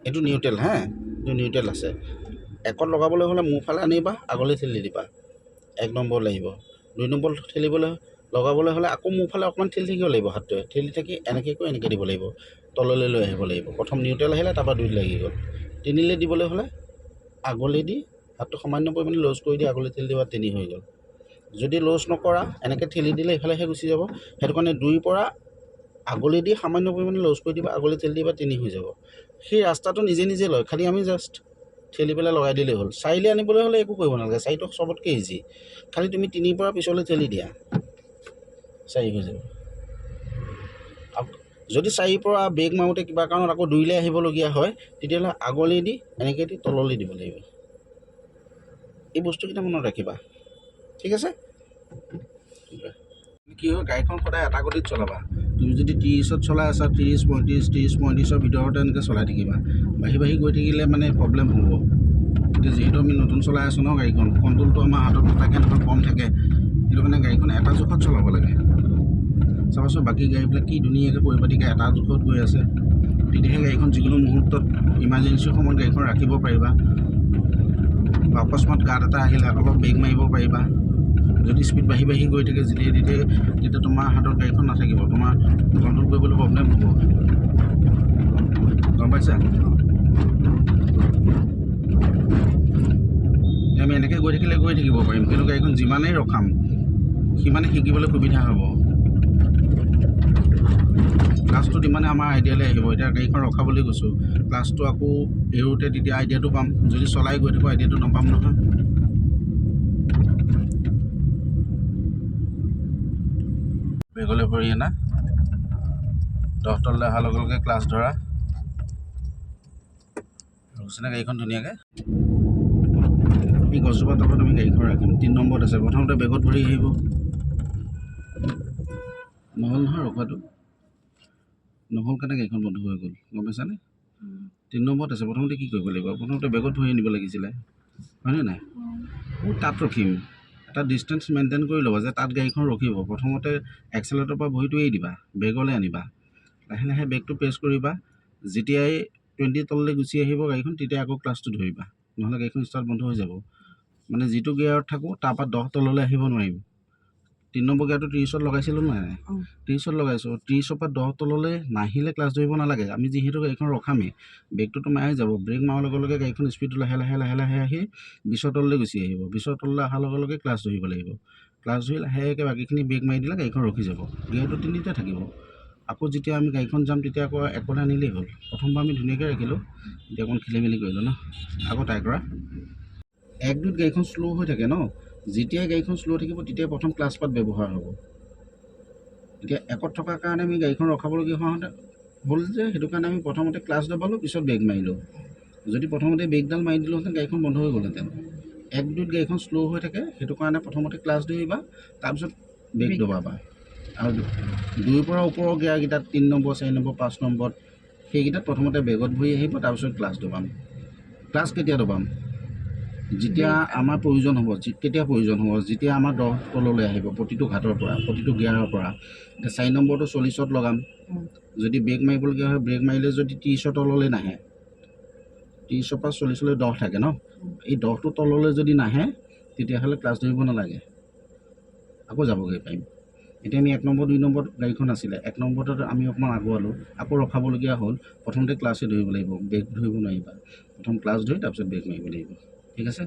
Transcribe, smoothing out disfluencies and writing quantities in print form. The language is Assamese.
এইটো নিউট্ৰেল হা, এইটো নিউট্ৰেল আছে। একত লগাবলৈ হ'লে মোৰ ফালে আনিবা, আগলৈ ঠেলি দিবা, 1 নম্বৰ লাগিব। 2 নম্বৰ ঠেলিবলৈ লগাবলৈ হ'লে আকৌ মোৰ ফালে অকণমান ঠেলি থাকিব লাগিব, হাতটোৱে ঠেলি থাকি এনেকৈ কৈ এনেকৈ দিব লাগিব, তললৈ লৈ আহিব লাগিব। প্ৰথম নিউট্ৰেল আহিলে, তাৰপৰা 2 লাগি গ'ল। 3লৈ দিবলৈ হ'লে আগলৈ দি হাতটো সামান্য পৰিমাণে লুজ কৰি দি আগলৈ ঠেলি দিবা, 3 হৈ গ'ল। যদি লুজ নকৰা এনেকৈ ঠেলি দিলে ইফালেহে গুচি যাব। সেইটো কাৰণে 2ৰ পৰা আগলৈ দি সামান্য পৰিমাণে লুজ কৰি দিবা, আগলৈ ঠেলি দিবা, 3 হৈ যাব। সেই ৰাস্তাটো নিজে নিজে লয়, খালি আমি জাষ্ট ঠেলি পেলাই লগাই দিলেই হ'ল। 4লৈ আনিবলৈ হ'লে একো কৰিব নালাগে, 4টো চবতকৈ ইজি। খালি তুমি 3ৰ পৰা পিছলৈ ঠেলি দিয়া, 4 হৈ যাব। যদি 4ৰ পৰা ব্ৰেক মাৰোঁতে কিবা কাৰণত আকৌ 2লৈ আহিবলগীয়া হয়, তেতিয়াহ'লে আগলৈ দি এনেকৈ দি তললৈ দিব লাগিব। এই বস্তুকেইটা মনত ৰাখিবা, ঠিক আছে। কি হয়, গাড়ীখন সদায় এটা গতিত চলাবা। তুমি যদি 30ত চলাই আছা, 30, 35, 30, 35ৰ ভিতৰতে এনেকৈ চলাই থাকিবা। বাঢ়ি বাঢ়ি গৈ থাকিলে মানে প্ৰব্লেম হ'ব। এতিয়া যিহেতু আমি নতুন চলাই আছোঁ ন, গাড়ীখন কণ্ট্ৰলটো আমাৰ হাতত নাথাকে নহয়, কম থাকে। সেইটো কাৰণে গাড়ীখন এটা জোখত চলাব লাগে। চাবাচোন বাকী গাড়ীবিলাক কি ধুনীয়াকৈ পৰিপাটিকৈ এটা জোখত গৈ আছে। তেতিয়াহে গাড়ীখন যিকোনো মুহূৰ্তত ইমাৰ্জেঞ্চিৰ সময়ত গাড়ীখন ৰাখিব পাৰিবা, বা অকস্মাত গাত এটা আহিলে অলপ ব্ৰেক মাৰিব পাৰিবা। যদি স্পীড বাঢ়ি বাঢ়ি গৈ থাকে তেতিয়া তোমাৰ হাতত গাড়ীখন নাথাকিব, তোমাৰ কণ্ট্ৰল কৰিবলৈ প্ৰব্লেম হ'ব, গম পাইছা। আমি এনেকৈ গৈ থাকিলে গৈ থাকিব পাৰিম, কিন্তু গাড়ীখন যিমানেই ৰখাম সিমানে শিকিবলৈ সুবিধা হ'ব। ক্লাছটো যিমানে আমাৰ আইডিয়ালৈ আহিব। এতিয়া গাড়ীখন ৰখাবলৈ গৈছোঁ, ক্লাছটো আকৌ এৰোঁতে তেতিয়া আইডিয়াটো পাম। যদি চলাই গৈ থাকোঁ আইডিয়াটো নাপাম নহয়। বেগলৈ ভৰি আনা, 10 তললৈ অহাৰ লগে লগে ক্লাছ ধৰা, ৰখিছেনে গাড়ীখন ধুনীয়াকৈ। এই গছজোপা তলত আমি গাড়ীখন ৰাখিম। 3 নম্বৰত আছে, প্ৰথমতে বেগত ভৰি আহিব। নহ'ল নহয় ৰখোৱাটো, নহ'ল কাৰণে গাড়ীখন বন্ধ হৈ গ'ল, গম পাইছানে। 3 নম্বৰত আছে, প্ৰথমতে কি কৰিব লাগিব, প্ৰথমতে বেগত ভৰি আনিব লাগিছিলে, হয়নে নাই। তাত ৰখিম, এটা ডিষ্টেঞ্চ মেইনটেইন কৰি ল'বা যে তাত গাড়ীখন ৰখিব। প্ৰথমতে এক্সেলেটৰৰ পৰা ভৰিটো এৰি দিবা, বেগলৈ আনিবা, লাহে লাহে বেগটো প্ৰেছ কৰিবা। যেতিয়াই 20 তললৈ গুচি আহিব গাড়ীখন, তেতিয়া আকৌ ক্লাছটো ধৰিবা, নহ'লে গাড়ীখন ষ্টাৰ্ট বন্ধ হৈ যাব। মানে যিটো গিয়াৰত থাকোঁ তাৰপৰা 10 তললৈ আহিব নোৱাৰিম। 3 নম্বৰ গিয়াৰটো 30ত লগাইছিলোঁ নাই, 30ত লগাইছোঁ। 30ৰ পৰা 10 তললৈ নাহিলে ক্লাছ ধৰিব নালাগে। আমি যিহেতু গাড়ীখন ৰখামেই, ব্ৰেকটোতো মাৰি যাব, ব্ৰেক মাৰাৰ লগে লগে গাড়ীখন স্পীডটো লাহে লাহে লাহে লাহে আহি 20ৰ তললৈ গুচি আহিব। 20ৰ তললৈ অহাৰ লগে লগে ক্লাছ ধৰিব লাগিব। ক্লাছ ধৰি লাহেকৈ বাকীখিনি ব্ৰেক মাৰি দিলে গাড়ীখন ৰখি যাব, গিয়াৰটো 3তে থাকিব। আকৌ যেতিয়া আমি গাড়ীখন যাম তেতিয়া আকৌ একলৈ আনিলেই হ'ল। প্ৰথমবাৰ আমি ধুনীয়াকৈ ৰাখিলোঁ, এতিয়া অকণ খেলি মেলি কৰিলোঁ ন। আকৌ ট্ৰাই কৰা। 1, 2ত গাড়ীখন শ্ল' হৈ থাকে ন, যেতিয়াই গাড়ীখন শ্ল' থাকিব তেতিয়াই প্ৰথম ক্লাছ পাত ব্যৱহাৰ হ'ব। এতিয়া 1ত থকাৰ কাৰণে আমি গাড়ীখন ৰখাবলগীয়া হোৱাহঁতে হ'ল যে, সেইটো কাৰণে আমি প্ৰথমতে ক্লাছ দবালোঁ, পিছত ব্ৰেক মাৰিলোঁ। যদি প্ৰথমতে ব্ৰেকডাল মাৰি দিলোঁহেঁতেন গাড়ীখন বন্ধ হৈ গ'লহেঁতেন। 1, 2ত গাড়ীখন শ্ল' হৈ থাকে, সেইটো কাৰণে প্ৰথমতে ক্লাছ ধৰিবা, তাৰপিছত ব্ৰেক দবাবা। আৰু 2ৰ পৰা ওপৰৰ গিয়াৰকেইটাত 3 নম্বৰ, 4 নম্বৰ, 5 নম্বৰত সেইকেইটাত প্ৰথমতে বেগত ভৰি আহিব, তাৰপিছত ক্লাছ দবাম। ক্লাছ কেতিয়া দবাম, যেতিয়া আমাৰ প্ৰয়োজন হ'ব। কেতিয়া প্ৰয়োজন হ'ব, যেতিয়া আমাৰ 10 তললৈ আহিব, প্ৰতিটো ঘাটৰ পৰা, প্ৰতিটো গিয়াৰৰ পৰা। এতিয়া 4 নম্বৰটো 40ত লগাম, যদি ব্ৰেক মাৰিবলগীয়া হয়, ব্ৰেক মাৰিলে যদি 30ৰ তললৈ নাহে, 30ৰ পৰা 40লৈ 10 থাকে ন, এই 10টো তললৈ যদি নাহে তেতিয়াহ'লে ক্লাছ ধৰিব নালাগে, আকৌ যাবগৈ পাৰিম। এতিয়া আমি 1 নম্বৰ 2 নম্বৰত গাড়ীখন আছিলে, 1 নম্বৰতে আমি অকণমান আগুৱালোঁ, আকৌ ৰখাবলগীয়া হ'ল। প্ৰথমতে ক্লাছে ধৰিব লাগিব, ব্ৰেক ধৰিব নোৱাৰিবা। প্ৰথম ক্লাছ ধৰি তাৰপিছত ব্ৰেক মাৰিব লাগিব, ঠিক আছে।